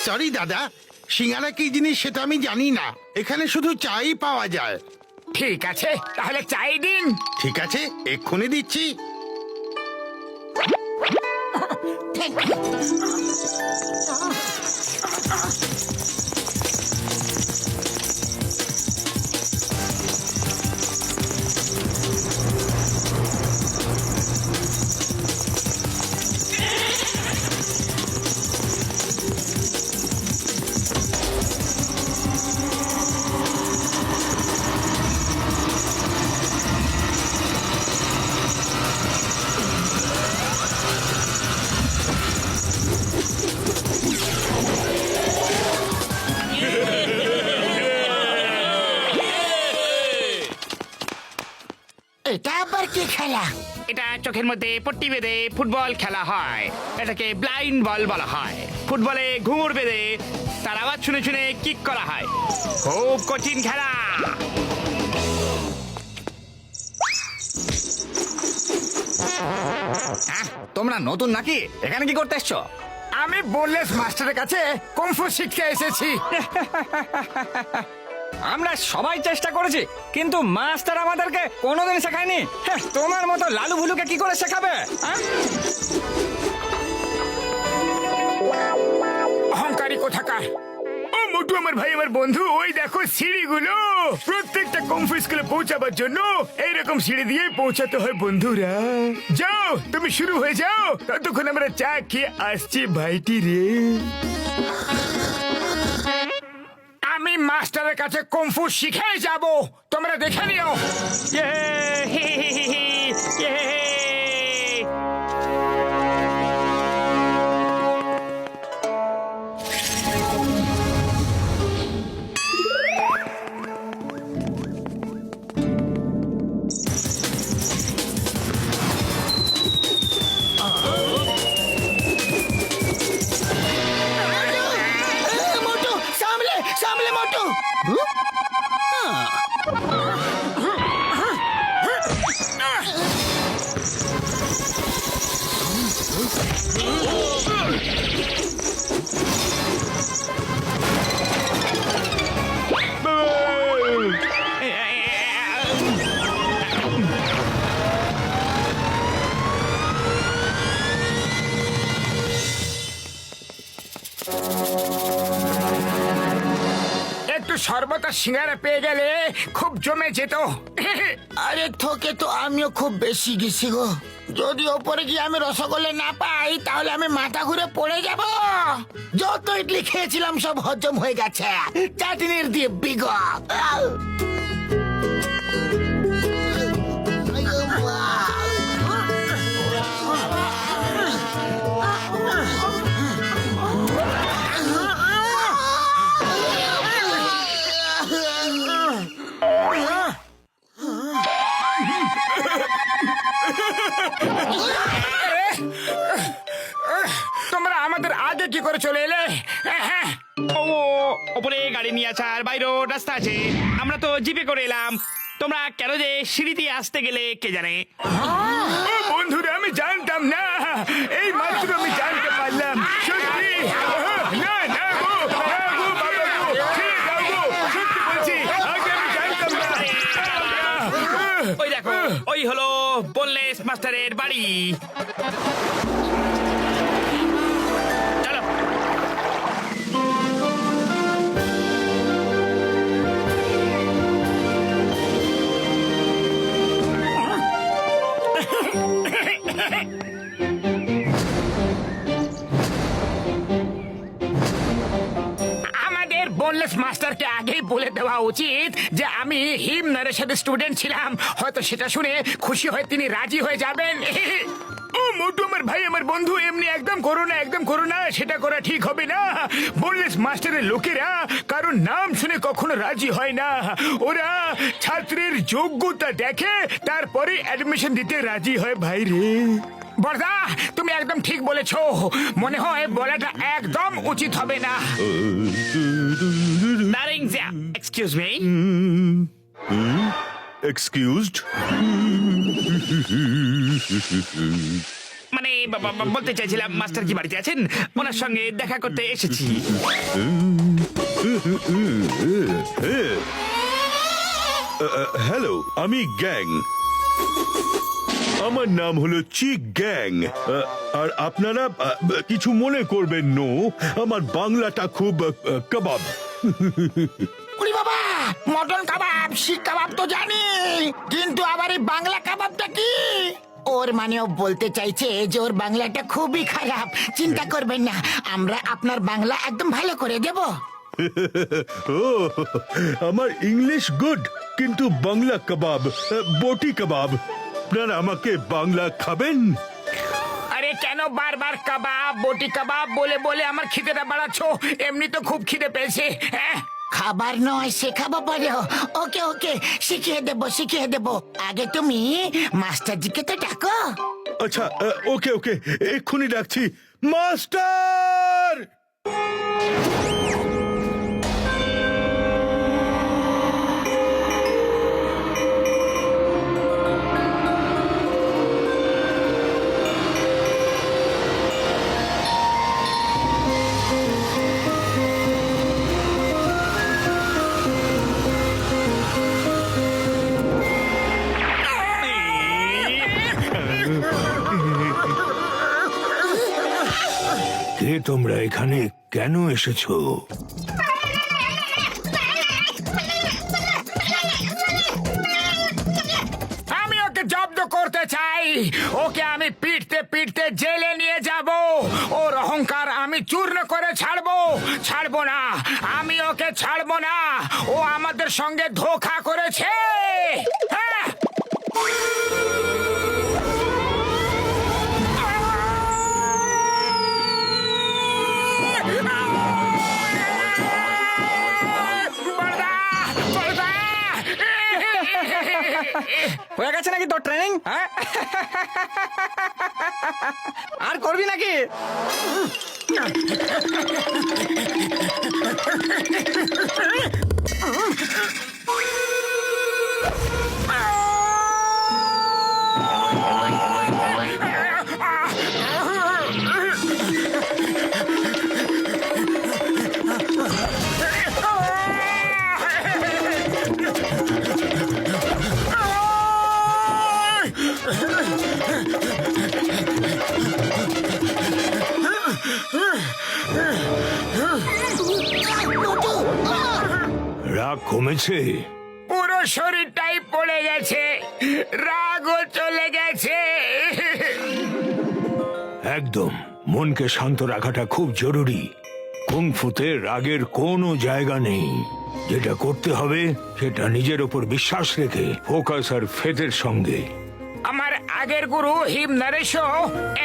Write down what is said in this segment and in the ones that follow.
Sorry দাদা, সিঙ্গারা কি জিনিস সেটা আমি জানি না। এখানে শুধু চাই পাওয়া যায়। ঠিক আছে, তাহলে চাই দিন। ঠিক আছে, এক্ষুনি দিচ্ছি। এটা আবার কি খেলা? এটা চোখের মধ্যে পট্টি বেঁধে ফুটবল খেলা হয়। এটাকে ব্লাইন্ড বল বলা হয়। ফুটবলে ঘুঙুর বেঁধে তার আওয়াজ শুনে শুনে কিক করা হয়। খুব কঠিন খেলা। তোমরা নতুন নাকি? এখানে কি করতে এসছো? আমি বোনলেস মাস্টারের কাছে কুংফু শিখতে এসেছি। আমরা সবাই চেষ্টা করেছি, কিন্তু মাস্টার আমাদেরকে কোনোদিন শেখায়নি। তোমার মতো লালু ভুলুকে কি করে শেখাবে? অহংকারী কোথাকার। ও মোটু, আমার ভাই, আমার বন্ধু, ওই দেখো সিঁড়িগুলো। প্রত্যেকটা কুংফু স্কুলে পৌঁছাবার জন্য এইরকম সিঁড়ি দিয়ে পৌঁছাতে হয় বন্ধুরা। যাও, তুমি শুরু হয়ে যাও, ততক্ষণ আমরা চা খেয়ে আসছি ভাইটি রে। আমি মাস্টারের কাছে কুংফু শিখে যাব, তোমরা দেখে নিও। মোটু, সামলে সামলে মোটু। একটু শরবত আর সিঙ্গারা পেয়ে গেলে খুব জমে যেত। আরে থোকে তো আমিও খুব বেশি গেছি গো। যদি ওপরে গিয়ে আমি রসগোল্লা না পাই তাহলে আমি মাথা ঘুরে পড়ে যাব। যত ইডলি খেয়েছিলাম সব হজম হয়ে গেছে চাটনির দিয়ে বিগ। তোমরা আমাদের আগে কি করে চলে এলে? ও ওপরে গাড়ি নিয়ে আসার বাইরেও রাস্তা আছে। আমরা তো জিপে করে এলাম। তোমরা কেন যে সিঁড়ি দিয়ে আসতে গেলে কে জানে। ও বন্ধুরা, আমি জানতাম না, এই মাত্র আমি জানতে পারলাম। সত্যি না না গো, না গো বাবা গো, ছেড়ে দাও গো, সত্যি বলছি, আগে আমি জানতাম না। ওই দেখো, ওই হলো বোনলেস মাস্টারের বাড়ি। চলো। আমাদের বোনলেস মাস্টারকে আগেই বলে দেওয়া উচিত যে আমি হিম নরেশের স্টুডেন্ট ছিলাম। হয়তো সেটা শুনে খুশি হয়ে তিনি রাজি হয়ে যাবেন। ও মোটু, আমার ভাই, আমার বন্ধু, এমনি একদম করো না, একদম করো না, সেটা করা ঠিক হবে না। বোনলেস মাস্টারের লোকেরা কারণ নাম শুনে কখনো রাজি হয় না। ওরা ছাত্রের যোগ্যতা দেখে তারপরে অ্যাডমিশন দিতে রাজি হয় ভাই রে। বর্দা, তুমি একদম ঠিক বলেছো। মনে হয় বলাটা একদম উচিত হবে না। দাঁড়িং যা, এক্সকিউজ মি। Excused? মানে বলতে চাইছিলাম মাস্টার কি বাড়িতে আছেন? ওনার সঙ্গে দেখা করতে এসেছি। হ্যালো, আমি গ্যাং। আমার নাম হলো চিক গ্যাং। আর আপনারা কিছু মনে করবেন নো, আমার বাংলাটা খুব কাবাব। উরি বাবা, মটন কাবাব, শিক কাবাব তো জানি, কিন্তু আবার এই বাংলা কাবাবটা কি? ওর মানে ও বলতে চাইছে যে ওর বাংলাটা খুবই খারাপ। চিন্তা করবেন না, আমরা আপনার বাংলা একদম ভালো করে দেব। ও, আমার ইংলিশ গুড, কিন্তু বাংলা কাবাব, বটি কাবাব। আপনারা আমাকে বাংলা খাবেন? আরে কেন বারবার কাবাব বটি কাবাব বলে বলে আমার খিদেটা বাড়াচ্ছ? এমনি তো খুব খিদে পেয়েছে। হ্যাঁ, খাবার নয়, শেখাবো বলো। ওকে ওকে, শিখিয়ে দেবো শিখিয়ে দেবো। আগে তুমি মাস্টারজিকে তো ডাকো। আচ্ছা, ওকে ওকে, এক্ষুনি ডাকছি। মাস্টার! কে তোমরা এখানে কেন এসেছো? আমি ওকে জব্দ করতে চাই। ওকে আমি পিটতে পিটতে জেলে নিয়ে যাব। ওর অহংকার আমি চূর্ণ করে ছাড়বো। ছাড়বো না, আমি ওকে ছাড়বো না। ও আমাদের সঙ্গে ধোঁকা করেছে। হ্যাঁ, বড়দা, বড়দা। হয়ে গেছে নাকি তোর ট্রেনিং? হ্যাঁ, আর করবি নাকি? রাগ কমেছে? পুরো শরীরটাই পড়ে গেছে, রাগও চলে গেছে। একদম, মনকে শান্ত রাখাটা খুব জরুরি। কুংফুতে রাগের কোনো জায়গা নেই। যেটা করতে হবে সেটা নিজের ওপর বিশ্বাস রেখে, ফোকাস আর ফেথের সঙ্গে। আমার আগের গুরু হিম নরেশও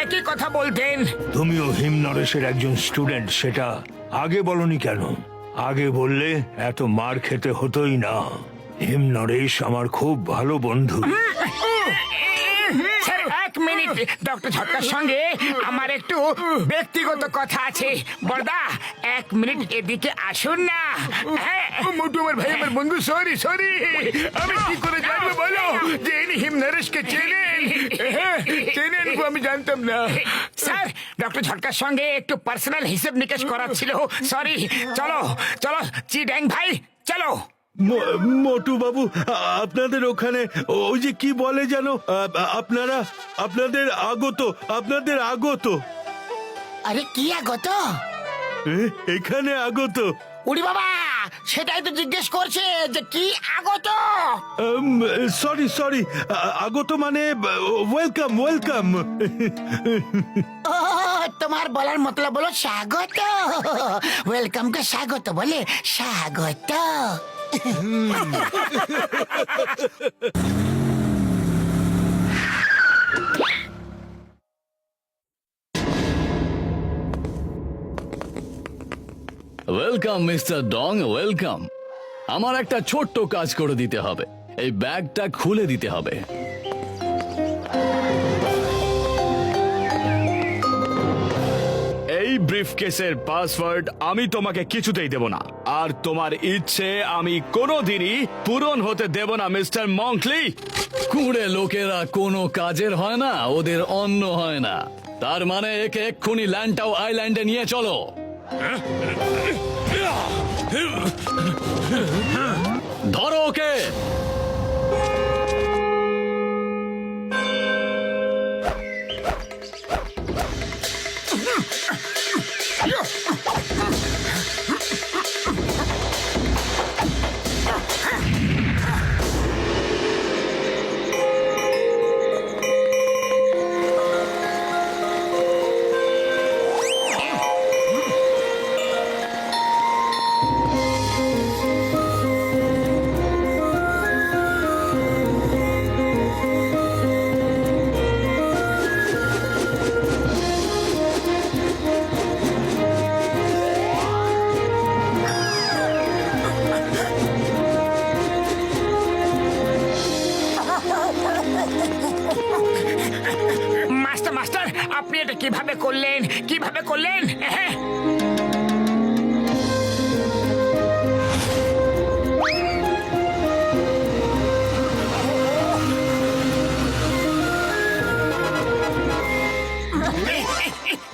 একই কথা বলতেন। তুমিও হিম নরেশের একজন স্টুডেন্ট, সেটা আগে বলনি কেন? আগে বললে এত মার খেতে হতোই না। হিম নরেশ আমার খুব ভালো বন্ধু। স্যার, এক মিনিট, ডক্টর ঝটকার সঙ্গে আমার একটু ব্যক্তিগত কথা আছে। বড়দা, এক মিনিট এদিকে আসুন না। হ্যাঁ, মোটু আমার ভাই, আমার বন্ধু। সরি সরি, আমি কি করে জানবো বলো যে ইনি হিম নরেশকে চেনেন? হ্যাঁ, চেনেন, আমি জানতাম না। স্যার, ডক্টর ঝটকার সঙ্গে একটু পার্সোনাল হিসেব নিকেশ করার ছিল। সরি। চলো চলো চিড্যাং ভাই, চলো। মোটু বাবু, আপনাদের ওখানে ওই যে কি বলে যেন, আপনাদের আগত। আরে কি আগত? এখানে আগত। উরি বাবা, সেটাই তো জিজ্ঞেস করছে যে কি আগত। সরি, আগত মানে ওয়েলকাম। ও, তোমার বলার মতলব বলো স্বাগত। ওয়েলকাম কে স্বাগত বলে, স্বাগত। Welcome mister Dong, welcome. আমার একটা ছোট্ট কাজ করে দিতে হবে। এই ব্যাগটা খুলে দিতে হবে। এই ব্রিফকেসের পাসওয়ার্ড আমি তোমাকে কিছুতেই দেব না, আর তোমার ইচ্ছে আমি কোনোদিনই পূরণ হতে দেব না মিস্টার মঙ্কলি। কুঁড়ে লোকেরা কোনো কাজের হয় না, ওদের অন্ন হয় না। তার মানে একে এক্ষুনি ল্যান্টাও আইল্যান্ডে নিয়ে চলো। ধরো ওকে। মাস্টার মাস্টার, আপনি এটা কিভাবে করলেন, কিভাবে করলেন? হ্যাঁ,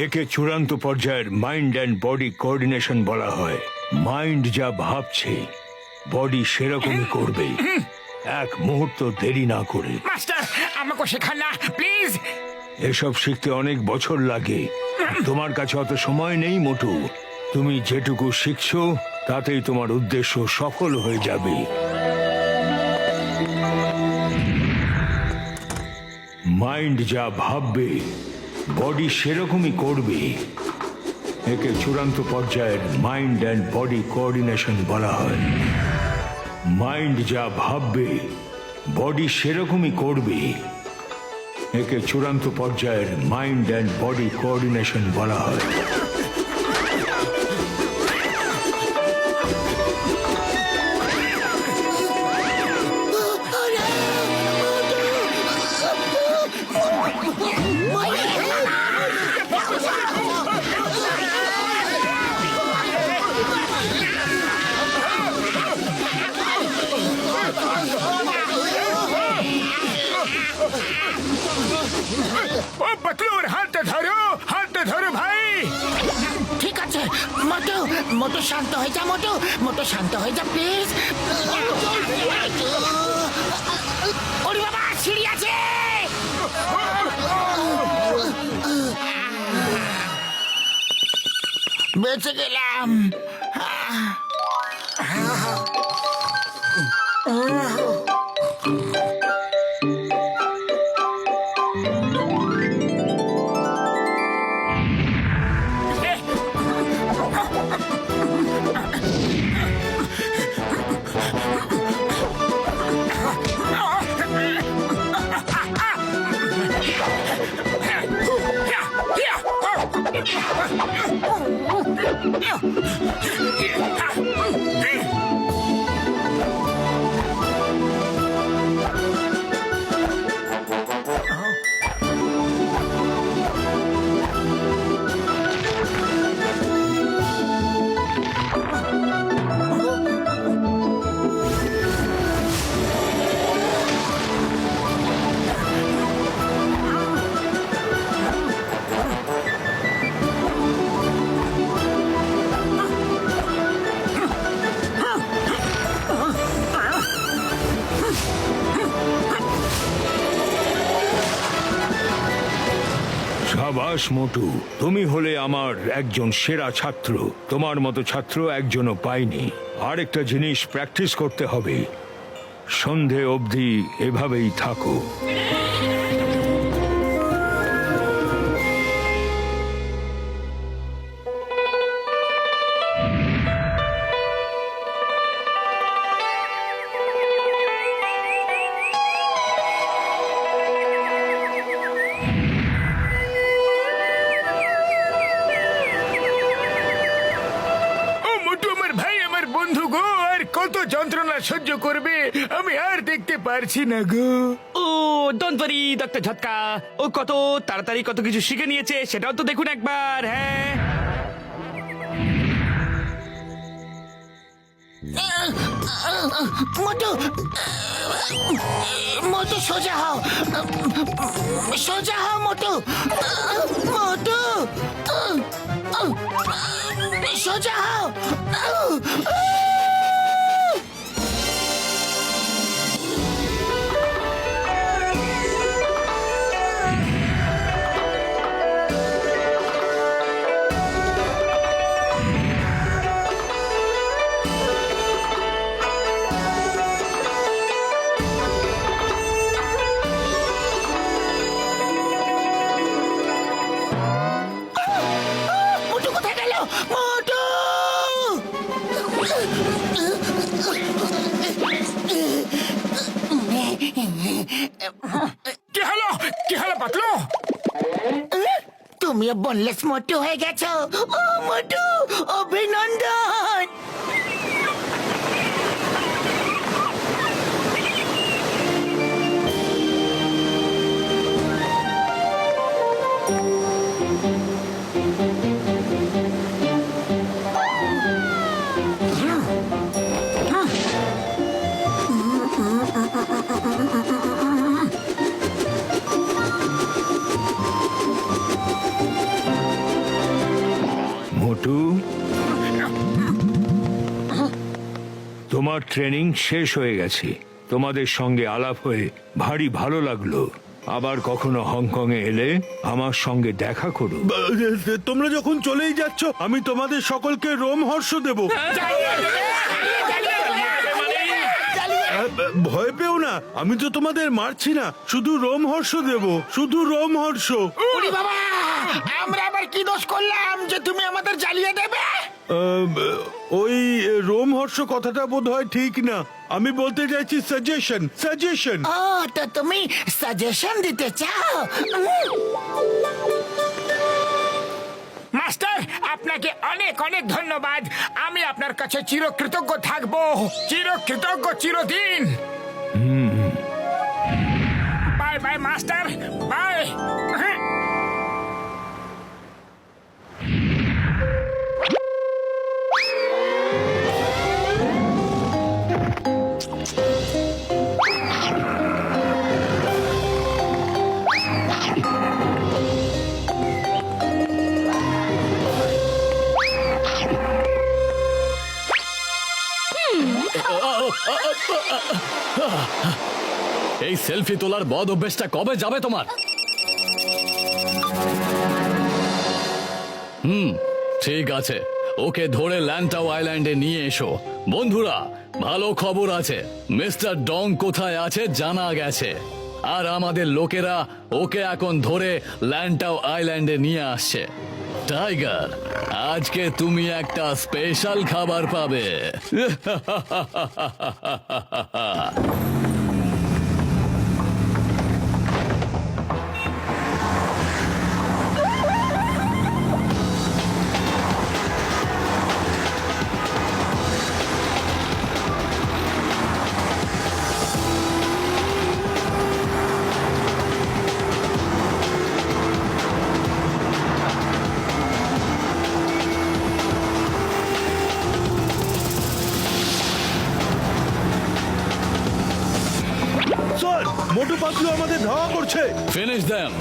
একে চূড়ান্ত পর্যায়ের মাইন্ড অ্যান্ড বডি কোঅর্ডিনেশন বলা হয়। মাইন্ড যা ভাবছে বডি সেরকমই করবে, এক মুহূর্ত দেরি না করে। মাস্টার আমাকে শেখান না প্লিজ। এসব শিখতে অনেক বছর লাগে, তোমার কাছে অত সময় নেই মোটু। তুমি যেটুকু শিখছো তাতেই তোমার উদ্দেশ্য সফল হয়ে যাবে। মাইন্ড যা ভাববে বডি সেরকমই করবে। একে চূড়ান্ত পর্যায়ের মাইন্ড অ্যান্ড বডি কোঅর্ডিনেশন বলা হয়। মাইন্ড যা ভাববে বডি সেরকমই করবে। একে চূড়ান্ত পর্যায়ের মাইন্ড অ্যান্ড বডি কোঅর্ডিনেশন বলা হয়। ও বতলুর, হাতটা ধরো, হাতটা ধরো ভাই। ঠিক আছে মোটু, মোটু শান্ত হয়ে যা, মোটু, মোটু শান্ত হয়ে যা প্লিজ। ওরে বাবা, সিঁড়ি আছে। বেঁচে গেলাম। সাবাস মোটু, তুমি হলে আমার একজন সেরা ছাত্র। তোমার মতো ছাত্র একজনও পাইনি। আরেকটা জিনিস প্র্যাকটিস করতে হবে। সন্ধে অবধি এভাবেই থাকো। কত যন্ত্রণা সহ্য করবে, আমি আর দেখতে পারছি না গো। ও ডোন্ট ওয়ারি ডক্টর ঝটকা, ও কত তাড়াতাড়ি কত কিছু শিখে নিয়েছে সেটাও তো দেখুন একবার। হ্যাঁ মোটু মোটু সোজা হও, সোজা হও মোটু, মোটু সোজা হও। মোটু কোথায় গেল? মোটু! কি হলো, কি হলো পাতলু? তুমিও বনলেস মোটু হয়ে গেছো। ও মোটু, অভিনন্দন। মোটু, তোমার ট্রেনিং শেষ হয়ে গেছে। তোমাদের সঙ্গে আলাপ হয়ে ভারী ভালো লাগলো। আবার কখনো হংকং এ এলে আমার সঙ্গে দেখা করো। তোমরা যখন চলেই যাচ্ছ, আমি তোমাদের সকলকে রোমহর্ষ দেব। ভয় পেও না, আমি তো তোমাদের মারছি না, শুধু রোমহর্ষ দেব, শুধু রোমহর্ষ। ওরে বাবা, আমরা আবার কি দোষ করলাম যে তুমি আমাদের জ্বালিয়ে দেবে? ওই রোমহর্ষ কথাটা বোধ হয় ঠিক না, আমি বলতে চাইছি সাজেশন, সাজেশন। ও, তো তুমি সাজেশন দিতে চাও? মাস্টার, আপনাকে অনেক অনেক ধন্যবাদ। আমি আপনার কাছে চিরকৃতজ্ঞ থাকবো, চিরকৃতজ্ঞ চিরদিন। Bye bye master, bye. এই সেলফি তোলার বদ অভ্যেসটা কবে যাবে তোমার? ঠিক আছে, ওকে ধরে ল্যান্টাও আইল্যান্ডে নিয়ে এসো। বন্ধুরা, ভালো খবর আছে, মিস্টার ডং কোথায় আছে জানা গেছে, আর আমাদের লোকেরা ওকে এখন ধরে ল্যান্টাও আইল্যান্ডে নিয়ে আসছে। টাইগার, আজকে তুমি একটা স্পেশাল খাবার পাবে। স্যার, মোটু পাতলু আমাদের ধাওয়া করছে। Finish them.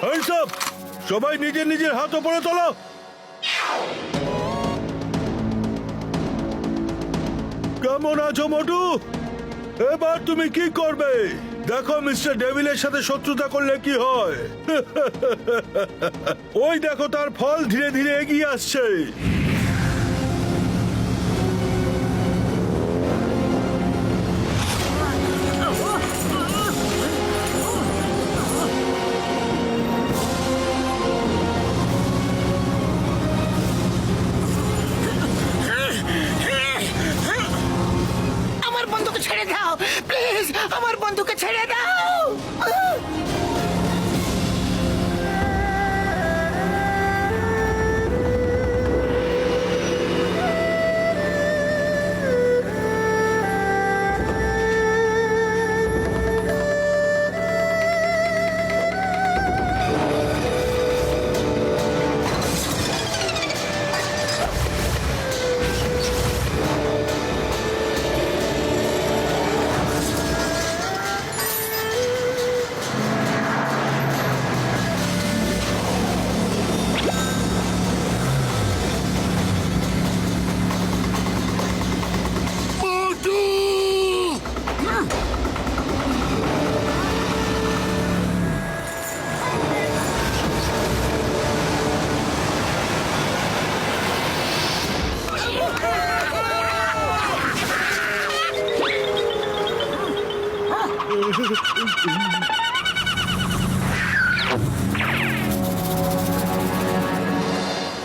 Hands up! সবাই নিজের নিজের হাত উপরে তোলো। কেমন আছো মোটু? এবার তুমি কি করবে? দেখো, মিস্টার ডেভিলের সাথে শত্রুতা করলে কি হয়। ওই দেখো, তার ফল ধীরে ধীরে এগিয়ে আসছে।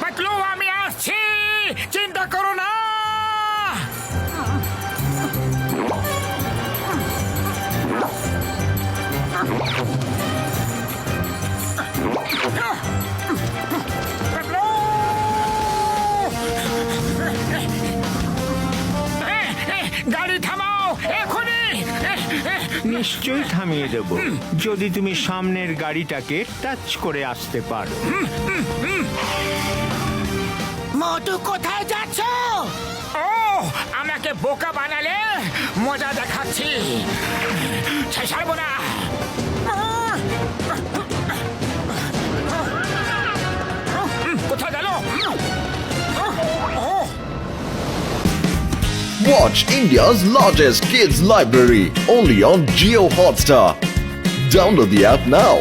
পাতলু আমি আসছি, চিন্তা করো না। পাতলু! গাড়ি থামাও এখনই। নিশ্চয়ই থামিয়ে দেব যদি তুমি সামনের গাড়িটাকে টাচ করে আসতে পারো। মোটু কোথায় যাচ্ছ? ও আমাকে বোকা বানালে মজা দেখাচ্ছি, ছাড়বো না। কোথায় গেল? Watch India's largest kids library only on Geo Hotstar. Download the app now.